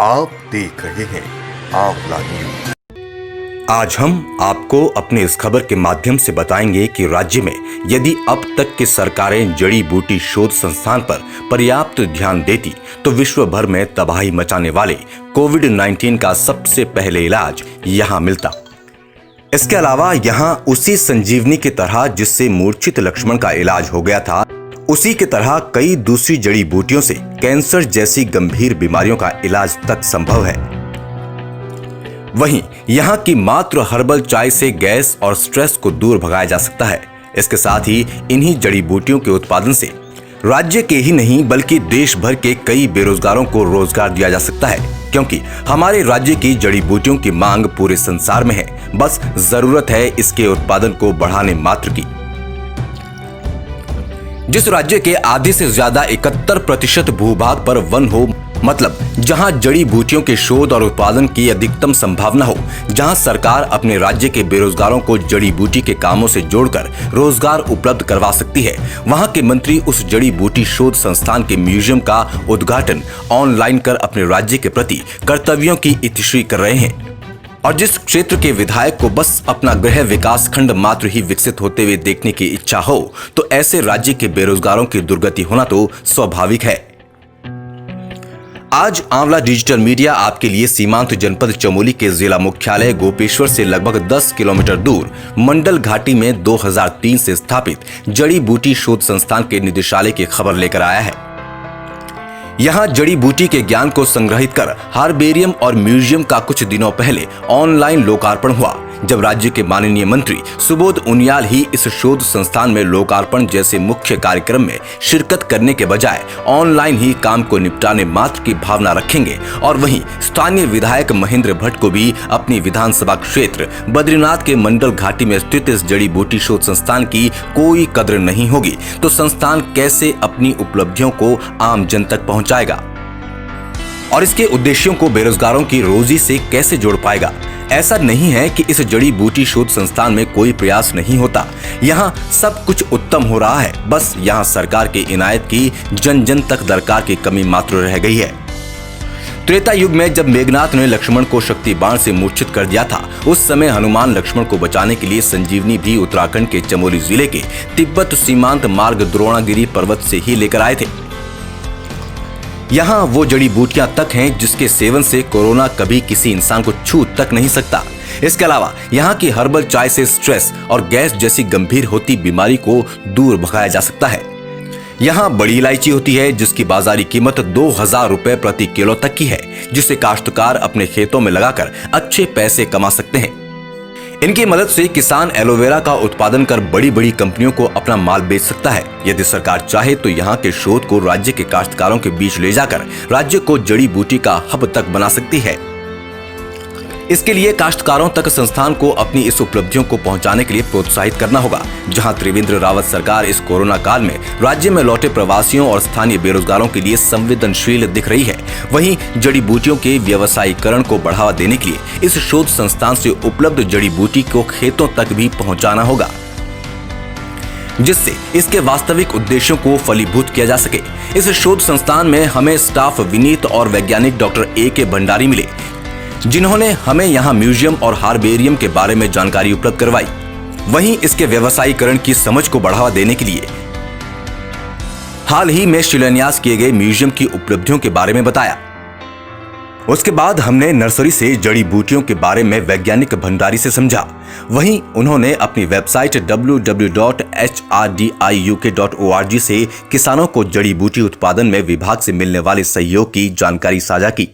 आप देख रहे हैं आंवला न्यूज। आज हम आपको अपने इस खबर के माध्यम से बताएंगे कि राज्य में यदि अब तक की सरकारें जड़ी बूटी शोध संस्थान पर पर्याप्त ध्यान देती तो विश्व भर में तबाही मचाने वाले कोविड-19 का सबसे पहले इलाज यहां मिलता। इसके अलावा यहां उसी संजीवनी की तरह जिससे मूर्छित लक्ष्मण का इलाज हो गया था, उसी की तरह कई दूसरी जड़ी बूटियों से कैंसर जैसी गंभीर बीमारियों का इलाज तक संभव है। वहीं यहाँ की मात्र हर्बल चाय से गैस और स्ट्रेस को दूर भगाया जा सकता है। इसके साथ ही इन्हीं जड़ी बूटियों के उत्पादन से राज्य के ही नहीं बल्कि देश भर के कई बेरोजगारों को रोजगार दिया जा सकता है, क्योंकि हमारे राज्य की जड़ी बूटियों की मांग पूरे संसार में है। बस जरूरत है इसके उत्पादन को बढ़ाने मात्र की। जिस राज्य के आधे से ज्यादा 71% भूभाग पर वन हो, मतलब जहां जड़ी बूटियों के शोध और उत्पादन की अधिकतम संभावना हो, जहां सरकार अपने राज्य के बेरोजगारों को जड़ी बूटी के कामों से जोड़कर रोजगार उपलब्ध करवा सकती है, वहां के मंत्री उस जड़ी बूटी शोध संस्थान के म्यूजियम का उद्घाटन ऑनलाइन कर अपने राज्य के प्रति कर्तव्यों की इतिश्री कर रहे हैं। और जिस क्षेत्र के विधायक को बस अपना गृह विकास खंड मात्र ही विकसित होते हुए देखने की इच्छा हो, तो ऐसे राज्य के बेरोजगारों की दुर्गति होना तो स्वाभाविक है। आज आंवला डिजिटल मीडिया आपके लिए सीमांत जनपद चमोली के जिला मुख्यालय गोपेश्वर से लगभग 10 किलोमीटर दूर मंडल घाटी में 2003 से स्थापित जड़ी बूटी शोध संस्थान के निदेशालय की खबर लेकर आया है। यहाँ जड़ी बूटी के ज्ञान को संग्रहित कर हार्बेरियम और म्यूजियम का कुछ दिनों पहले ऑनलाइन लोकार्पण हुआ, जब राज्य के माननीय मंत्री सुबोध उनियाल ही इस शोध संस्थान में लोकार्पण जैसे मुख्य कार्यक्रम में शिरकत करने के बजाय ऑनलाइन ही काम को निपटाने मात्र की भावना रखेंगे। और वहीं स्थानीय विधायक महेंद्र भट्ट को भी अपनी विधानसभा क्षेत्र बद्रीनाथ के मंडल घाटी में स्थित इस जड़ी बूटी शोध संस्थान की कोई कद्र नहीं होगी, तो संस्थान कैसे अपनी उपलब्धियों को आम जन तक पहुंचाएगा और इसके उद्देश्यों को बेरोजगारों की रोजी से कैसे जोड़ पाएगा। ऐसा नहीं है कि इस जड़ी बूटी शोध संस्थान में कोई प्रयास नहीं होता, यहाँ सब कुछ उत्तम हो रहा है। बस यहाँ सरकार के इनायत की जन जन तक दरकार की कमी मात्र रह गई है। त्रेता युग में जब मेघनाथ ने लक्ष्मण को शक्ति बाण से मूर्छित कर दिया था, उस समय हनुमान लक्ष्मण को बचाने के लिए संजीवनी भी उत्तराखंड के चमोली जिले के तिब्बत सीमांत मार्ग द्रोणागिरी पर्वत से ही लेकर आए थे। यहाँ वो जड़ी बूटियां तक हैं जिसके सेवन से कोरोना कभी किसी इंसान को छू तक नहीं सकता। इसके अलावा यहाँ की हर्बल चाय से स्ट्रेस और गैस जैसी गंभीर होती बीमारी को दूर भगाया जा सकता है। यहाँ बड़ी इलायची होती है जिसकी बाजारी कीमत 2000 रुपए प्रति किलो तक की है, जिसे काश्तकार अपने खेतों में लगाकर अच्छे पैसे कमा सकते हैं। इनकी मदद से किसान एलोवेरा का उत्पादन कर बड़ी बड़ी कंपनियों को अपना माल बेच सकता है। यदि सरकार चाहे तो यहाँ के शोध को राज्य के काश्तकारों के बीच ले जाकर राज्य को जड़ी बूटी का हब तक बना सकती है। इसके लिए काश्तकारों तक संस्थान को अपनी इस उपलब्धियों को पहुंचाने के लिए प्रोत्साहित करना होगा। जहां त्रिवेंद्र रावत सरकार इस कोरोना काल में राज्य में लौटे प्रवासियों और स्थानीय बेरोजगारों के लिए संवेदनशील दिख रही है, वहीं जड़ी बूटियों के व्यवसायीकरण को बढ़ावा देने के लिए इस शोध संस्थान से उपलब्ध जड़ी बूटी को खेतों तक भी पहुंचाना होगा, जिससे इसके वास्तविक उद्देश्यों को फलीभूत किया जा सके। इस शोध संस्थान में हमें स्टाफ विनीत और वैज्ञानिक डॉक्टर A.K. भंडारी मिले, जिन्होंने हमें यहाँ म्यूजियम और हार्बेरियम के बारे में जानकारी उपलब्ध करवाई। वहीं इसके व्यवसायीकरण की समझ को बढ़ावा देने के लिए हाल ही में शिलान्यास किए गए म्यूजियम की उपलब्धियों के बारे में बताया। उसके बाद हमने नर्सरी से जड़ी बूटियों के बारे में वैज्ञानिक भंडारी से समझा। वहीं उन्होंने अपनी वेबसाइट www.hrdiuk.org से किसानों को जड़ी बूटी उत्पादन में विभाग से मिलने वाले सहयोग की जानकारी साझा की।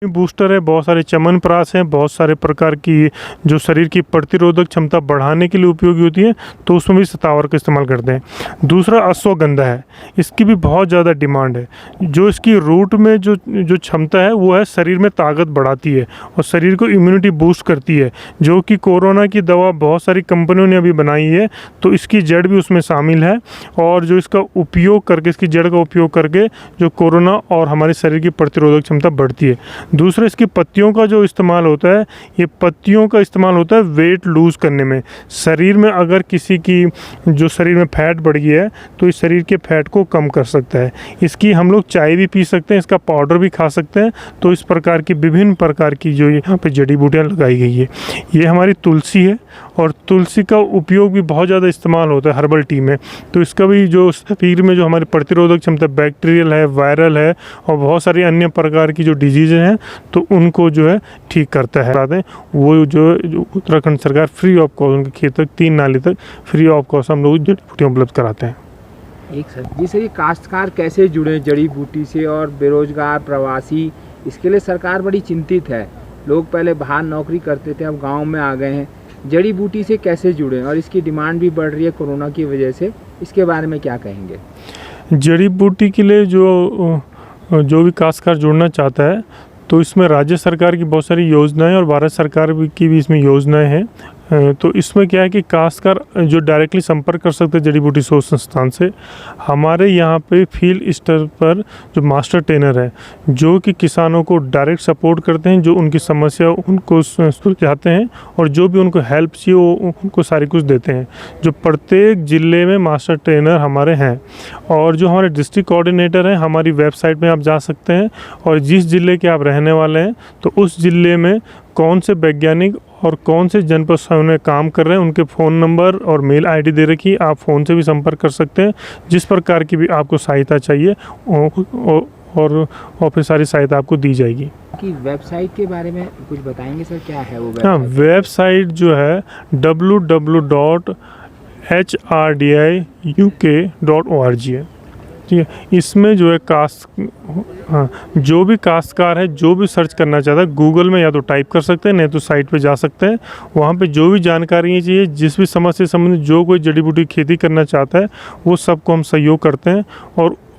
बूस्टर है, बहुत सारे च्यवनप्राश हैं, बहुत सारे प्रकार की जो शरीर की प्रतिरोधक क्षमता बढ़ाने के लिए उपयोगी होती है, तो उसमें भी सतावर का इस्तेमाल करते हैं। दूसरा अश्वगंधा है, इसकी भी बहुत ज़्यादा डिमांड है। जो इसकी रूट में जो क्षमता है वो है शरीर में ताकत बढ़ाती है और शरीर को इम्यूनिटी बूस्ट करती है, जो कि कोरोना की दवा बहुत सारी कंपनियों ने अभी बनाई है, तो इसकी जड़ भी उसमें शामिल है। और जो इसका उपयोग करके, इसकी जड़ का उपयोग करके जो कोरोना और हमारे शरीर की प्रतिरोधक क्षमता बढ़ती है। दूसरा इसकी पत्तियों का जो इस्तेमाल होता है, ये पत्तियों का इस्तेमाल होता है वेट लूज़ करने में। शरीर में अगर किसी की जो शरीर में फैट बढ़ गया है तो इस शरीर के फैट को कम कर सकता है। इसकी हम लोग चाय भी पी सकते हैं, इसका पाउडर भी खा सकते हैं। तो इस प्रकार की विभिन्न प्रकार की जो यहाँ पे जड़ी बूटियाँ लगाई गई है। ये हमारी तुलसी है और तुलसी का उपयोग भी बहुत ज़्यादा इस्तेमाल होता है हर्बल टी में। तो इसका भी जो शरीर में जो हमारी प्रतिरोधक क्षमता बैक्टीरियल है, वायरल है और बहुत सारी अन्य प्रकार की जो डिजीज़ें हैं तो उनको जो है ठीक करता है। बता दें वो जो उत्तराखंड सरकार फ्री ऑफ कॉस्ट उनके खेत तक 3 नाली तक फ्री ऑफ कॉस्ट हम लोग जड़ी बूटियाँ उपलब्ध कराते हैं। एक सर जी सर, ये काश्तकार कैसे जुड़े जड़ी बूटी से, और बेरोजगार प्रवासी, इसके लिए सरकार बड़ी चिंतित है। लोग पहले बाहर नौकरी करते थे, अब गांव में आ गए हैं। जड़ी बूटी से कैसे जुड़े, और इसकी डिमांड भी बढ़ रही है कोरोना की वजह से, इसके बारे में क्या कहेंगे? जड़ी बूटी के लिए जो भी काश्तकार जुड़ना चाहता है तो इसमें राज्य सरकार की बहुत सारी योजनाएं और भारत सरकार की भी इसमें योजनाएं हैं। तो इसमें क्या है कि काश्तकार जो डायरेक्टली संपर्क कर सकते हैं जड़ी बूटी शोध संस्थान से। हमारे यहाँ पे फील्ड स्तर पर जो मास्टर ट्रेनर है जो कि किसानों को डायरेक्ट सपोर्ट करते हैं, जो उनकी समस्या उनको सुलझाते हैं और जो भी उनको हेल्प चाहिए वो उनको सारी कुछ देते हैं। जो प्रत्येक ज़िले में मास्टर ट्रेनर हमारे हैं और जो हमारे डिस्ट्रिक्ट कोऑर्डिनेटर हैं, हमारी वेबसाइट में आप जा सकते हैं और जिस ज़िले के आप रहने वाले हैं तो उस ज़िले में कौन से वैज्ञानिक और कौन से जनपद में काम कर रहे हैं उनके फ़ोन नंबर और मेल आईडी दे रखी है। आप फ़ोन से भी संपर्क कर सकते हैं। जिस प्रकार की भी आपको सहायता चाहिए और फिर सारी सहायता आपको दी जाएगी। कि वेबसाइट के बारे में कुछ बताएंगे सर, क्या है वो वेबसाइट? हाँ, वेबसाइट जो है www.hrdiuk.org है। ठीक है, इसमें जो है जो भी काश्तकार है जो भी सर्च करना चाहता है गूगल में या तो टाइप कर सकते हैं, नहीं तो साइट पे जा सकते हैं। वहाँ पे जो भी जानकारी चाहिए, जिस भी समस्या से संबंधित जो कोई जड़ी बूटी खेती करना चाहता है वो सबको हम सहयोग करते हैं।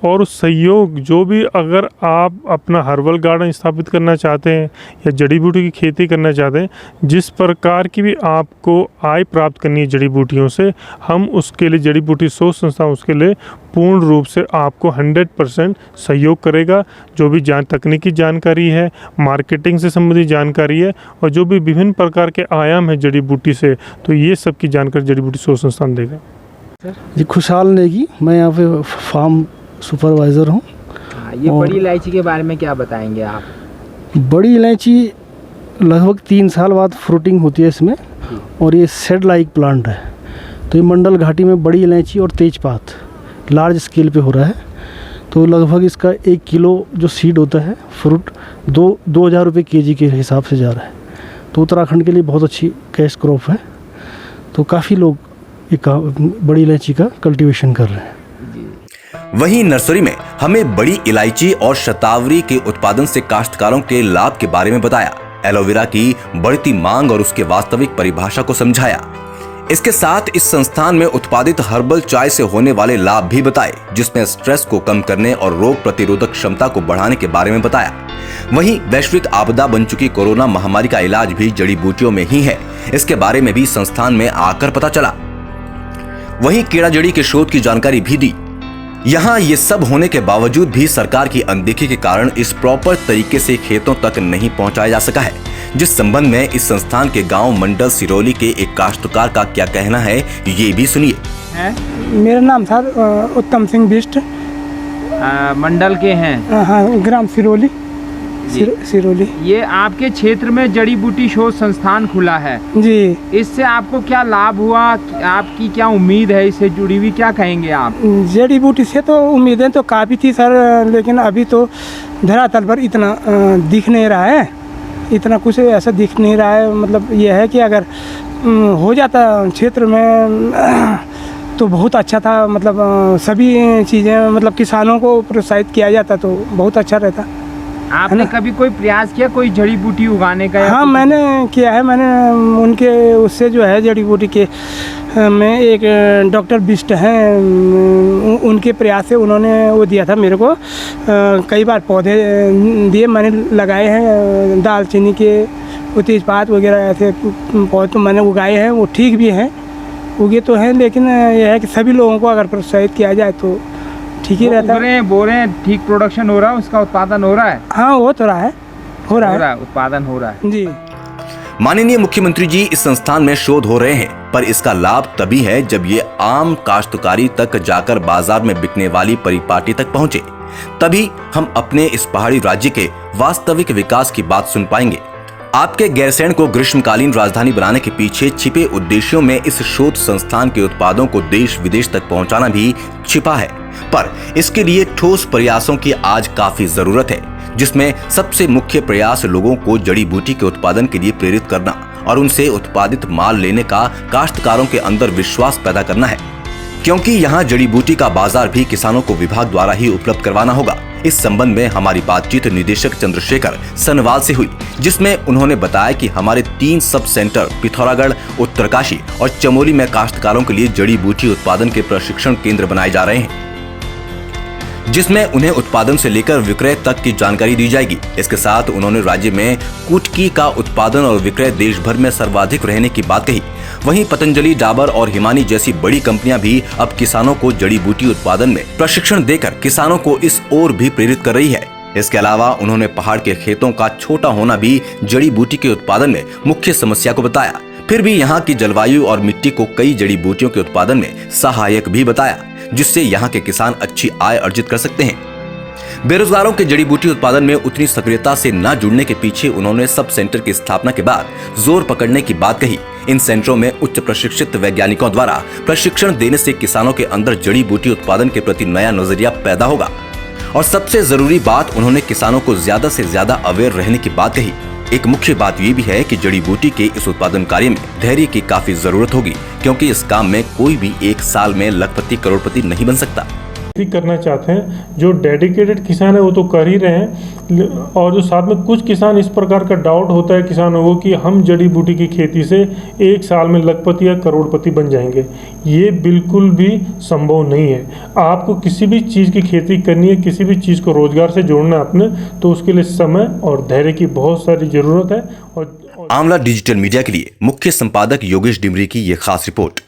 और सहयोग जो भी, अगर आप अपना हर्बल गार्डन स्थापित करना चाहते हैं या जड़ी बूटी की खेती करना चाहते हैं, जिस प्रकार की भी आपको आय प्राप्त करनी है जड़ी बूटियों से, हम उसके लिए जड़ी बूटी शोध संस्थान उसके लिए पूर्ण रूप से आपको 100% सहयोग करेगा। जो भी तकनीकी जानकारी है, मार्केटिंग से संबंधित जानकारी है और जो भी विभिन्न प्रकार के आयाम है जड़ी बूटी से, तो ये सब की जानकारी जड़ी बूटी शोध संस्थान देगा। जी खुशहाल नेगी, मैं यहाँ पे फार्म सुपरवाइज़र हूँ। ये बड़ी इलायची के बारे में क्या बताएंगे आप? बड़ी इलायची लगभग 3 साल बाद फ्रूटिंग होती है इसमें और ये सेड लाइक प्लांट है। तो ये मंडल घाटी में बड़ी इलायची और तेजपात लार्ज स्केल पे हो रहा है। तो लगभग इसका 1 किलो जो सीड होता है फ्रूट 2,000 रुपये केजी के हिसाब से जा रहा है। तो उत्तराखंड के लिए बहुत अच्छी कैश क्रॉप है। तो काफ़ी लोग एक बड़ी इलायची का कल्टीवेशन कर रहे हैं। वहीं नर्सरी में हमें बड़ी इलायची और शतावरी के उत्पादन से काश्तकारों के लाभ के बारे में बताया, एलोवेरा की बढ़ती मांग और उसके वास्तविक परिभाषा को समझाया। इसके साथ इस संस्थान में उत्पादित हर्बल चाय से होने वाले लाभ भी बताए, जिसमें स्ट्रेस को कम करने और रोग प्रतिरोधक क्षमता को बढ़ाने के बारे में बताया। वहीं वैश्विक आपदा बन चुकी कोरोना महामारी का इलाज भी जड़ी बूटियों में ही है, इसके बारे में भी संस्थान में आकर पता चला। वहीं कीड़ा जड़ी के शोध की जानकारी भी दी। यहाँ ये सब होने के बावजूद भी सरकार की अनदेखी के कारण इस प्रॉपर तरीके से खेतों तक नहीं पहुँचाया जा सका है, जिस संबंध में इस संस्थान के गांव मंडल सिरोली के एक काश्तकार का क्या कहना है, ये भी सुनिए। मेरा नाम सर उत्तम सिंह बिष्ट, मंडल के हैं। हाँ, ग्राम सिरोली। सिरोली। ये आपके क्षेत्र में जड़ी बूटी शोध संस्थान खुला है जी। इससे आपको क्या लाभ हुआ, आपकी क्या उम्मीद है इससे जुड़ी हुई, क्या कहेंगे आप? जड़ी बूटी से तो उम्मीदें तो काफ़ी थी सर, लेकिन अभी तो धरातल पर इतना दिख नहीं रहा है, इतना कुछ ऐसा दिख नहीं रहा है। मतलब ये है कि अगर हो जाता क्षेत्र में तो बहुत अच्छा था। मतलब सभी चीज़ें, मतलब किसानों को प्रोत्साहित किया जाता तो बहुत अच्छा रहता। आपने कभी कोई प्रयास किया कोई जड़ी बूटी उगाने का? हाँ, मैंने किया है। मैंने उनके उससे जो है जड़ी बूटी के में एक डॉक्टर बिष्ट हैं, उनके प्रयास से उन्होंने वो दिया था मेरे को। कई बार पौधे दिए, मैंने लगाए हैं दालचीनी के, तेजपात वगैरह ऐसे पौधे तो मैंने उगाए हैं, वो ठीक भी हैं, उगे तो हैं। लेकिन यह है कि सभी लोगों को अगर प्रोत्साहित किया जाए तो ठीक ही रहता है। बोल रहे हैं ठीक प्रोडक्शन हो रहा है, उसका उत्पादन हो रहा है? हाँ, हो तो रहा है, हो रहा है। उत्पादन हो रहा है। जी। माननीय मुख्यमंत्री जी, इस संस्थान में शोध हो रहे हैं, पर इसका लाभ तभी है जब ये आम काश्तकारी तक जाकर बाजार में बिकने वाली परिपाटी तक पहुंचे। तभी हम अपने इस पहाड़ी राज्य के वास्तविक विकास की बात सुन पाएंगे। आपके गैरसैंण को ग्रीष्मकालीन राजधानी बनाने के पीछे छिपे उद्देश्यों में इस शोध संस्थान के उत्पादों को देश विदेश तक पहुंचाना भी छिपा है, पर इसके लिए ठोस प्रयासों की आज काफी जरूरत है, जिसमें सबसे मुख्य प्रयास लोगों को जड़ी बूटी के उत्पादन के लिए प्रेरित करना और उनसे उत्पादित माल लेने का काश्तकारों के अंदर विश्वास पैदा करना है, क्योंकि यहाँ जड़ी बूटी का बाजार भी किसानों को विभाग द्वारा ही उपलब्ध करवाना होगा। इस संबंध में हमारी बातचीत निदेशक चंद्रशेखर सनवाल से हुई, जिसमें उन्होंने बताया कि हमारे 3 सब सेंटर पिथौरागढ़, उत्तरकाशी और चमोली में काश्तकारों के लिए जड़ी बूटी उत्पादन के प्रशिक्षण केंद्र बनाए जा रहे हैं, जिसमें उन्हें उत्पादन से लेकर विक्रय तक की जानकारी दी जाएगी। इसके साथ उन्होंने राज्य में कुटकी का उत्पादन और विक्रय देश भर में सर्वाधिक रहने की बात कही। वहीं पतंजलि, डाबर और हिमानी जैसी बड़ी कंपनियां भी अब किसानों को जड़ी बूटी उत्पादन में प्रशिक्षण देकर किसानों को इस ओर भी प्रेरित कर रही है। इसके अलावा उन्होंने पहाड़ के खेतों का छोटा होना भी जड़ी बूटी के उत्पादन में मुख्य समस्या को बताया। फिर भी यहाँ की जलवायु और मिट्टी को कई जड़ी बूटियों के उत्पादन में सहायक भी बताया, जिससे यहाँ के किसान अच्छी आय अर्जित कर सकते हैं। बेरोजगारों के जड़ी बूटी उत्पादन में उतनी सक्रियता से न जुड़ने के पीछे उन्होंने सब सेंटर की स्थापना के बाद जोर पकड़ने की बात कही। इन सेंटरों में उच्च प्रशिक्षित वैज्ञानिकों द्वारा प्रशिक्षण देने से किसानों के अंदर जड़ी बूटी उत्पादन के प्रति नया नजरिया पैदा होगा। और सबसे जरूरी बात, उन्होंने किसानों को ज्यादा से ज्यादा अवेयर रहने की बात कही। एक मुख्य बात ये भी है कि जड़ी बूटी के इस उत्पादन कार्य में धैर्य की काफी जरूरत होगी, क्योंकि इस काम में कोई भी एक साल में लखपति करोड़पति नहीं बन सकता। करना चाहते हैं, जो डेडिकेटेड किसान है वो तो कर ही रहे हैं, और जो साथ में कुछ किसान इस प्रकार का डाउट होता है किसानों को कि हम जड़ी बूटी की खेती से एक साल में लखपति या करोड़पति बन जाएंगे। ये बिल्कुल भी संभव नहीं है। आपको किसी भी चीज़ की खेती करनी है, किसी भी चीज़ को रोजगार से जोड़ना है अपने, तो उसके लिए समय और धैर्य की बहुत सारी जरूरत है। और आंवला डिजिटल मीडिया के लिए मुख्य संपादक योगेश डिमरी की ये खास रिपोर्ट।